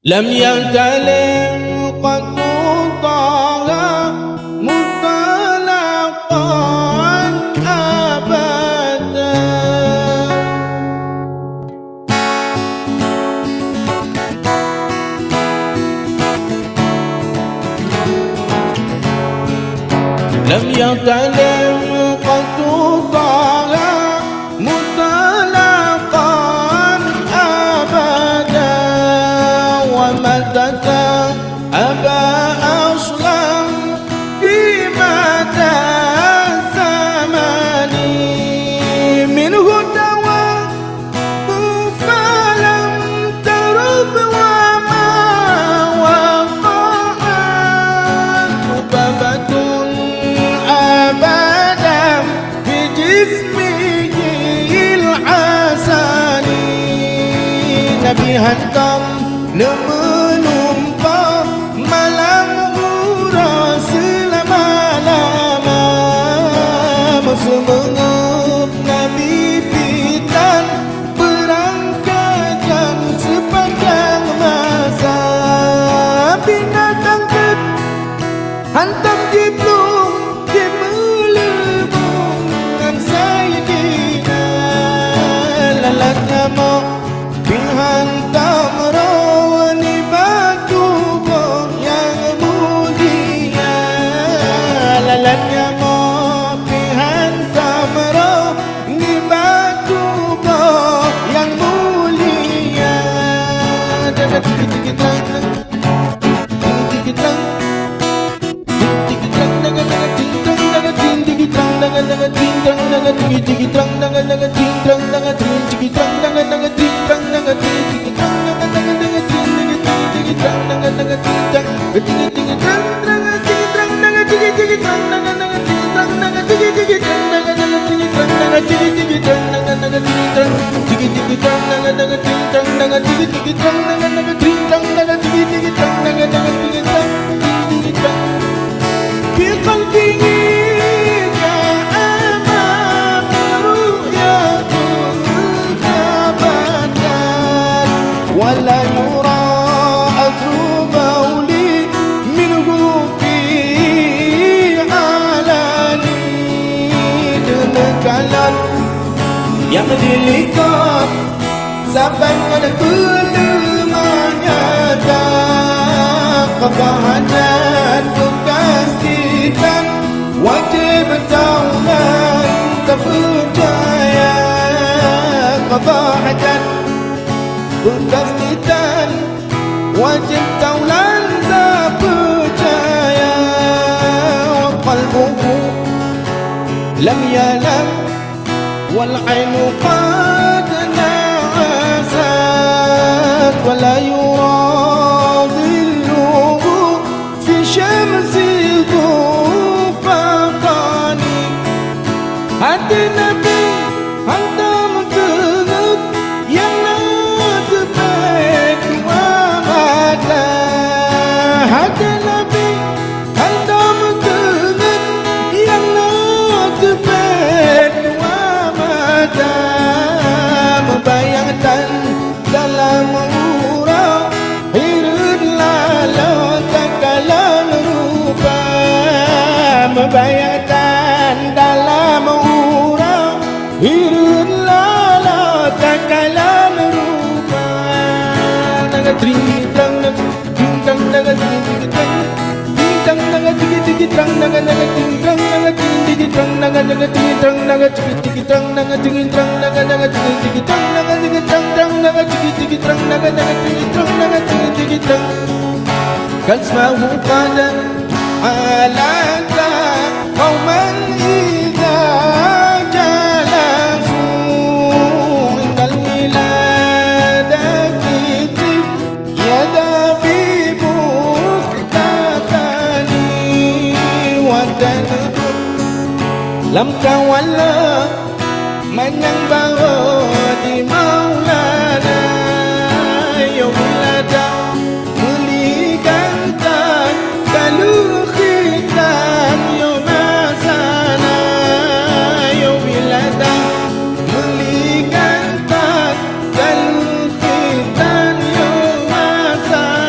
لم يختلف قط طه مطلقا أبدا. لم يختلف قط طه مطلقا أبدا، ومدد أبا أصلا في مدى الزمان. منه توقف فلم ترب وما وقعت ربابة أبدا في جسمه الحسن. نبي هنتم menumpah malam hura selama-lama, semengup Nabi pitan berangkatkan sepanjang masa. Binatang ket hantam diplum di melebung dengan Sayyidina, lalatnya mau dihantam rawani batu bom yang mulia. Lalatnya mau dihantam rawani batu bom yang mulia. Jaga tinggi-tinggi terang, tinggi-tinggi terang, tinggi-tinggi terang, daga-daga cintang, daga tinggi terang, daga-daga cintang, daga tinggi-tinggi terang, daga-daga cintang, daga tinggi terang, daga-daga cintang, daga tinggi terang, daga-daga tinggi terang, daga-daga cintang, tinggi-tinggi terang, daga tinggi terang, daga tinggi terang, daga-daga cintang, daga tinggi terang, daga-daga tinggi terang, daga tinggi terang, daga-daga tinggi terang, tinggi-tinggi terang, daga-daga cintang, daga tinggi terang, daga-daga cintang, daga tinggi terang, daga-daga tinggi terang, tinggi terang. في قلبه جاء رؤيا أبدا، ولا يرى أثر بولي منه في عالمي. Denekalan yang dilihat sampai pada kelemahnya tak kebahagiaan kekasihan, wajib taulan tak percaya. Kebahagiaan kekasihan, wajib taulan tak percaya. Qalbuhu lam yalam wal ainu qad na'asat, wala yuradilluhu fi syamsi dhufaqani. Hati Nabi hantam tegak yang nadbek wa mata. Hati Nabi hantam tegak yang nadbek wa mata. Membayangkan dalam urau hirud lalau takalan rupa. Membayangkan dalam urau hirud lalau takalan rupa. Naga trintang trintang naga trintang trintang naga tinggi trang naga trintang naga tinggi trang naga trintang naga tinggi trang naga tinggi trang naga tinggi trang naga tinggi trang trang naga tinggi trang naga tinggi trang naga tinggi trang. Kasmahu qada alaka qauman idza jalasu indal miladati yada bibu tatani wadanu lam kawala manyang bawa di maulana. Yaumilada melikan tak kalu khitan yaumasana. Yaumilada melikan tak kalu khitan yaumasana.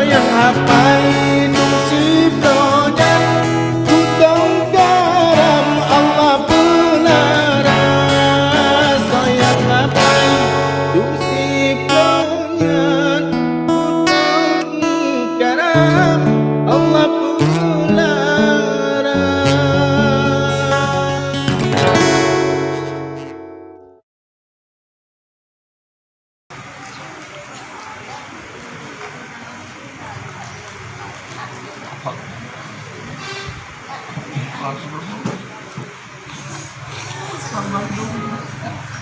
yang hapai nung si projan Kutong garam Allah pelaras yang hapai nung si projan Kutong garam Allah pelaras Selamat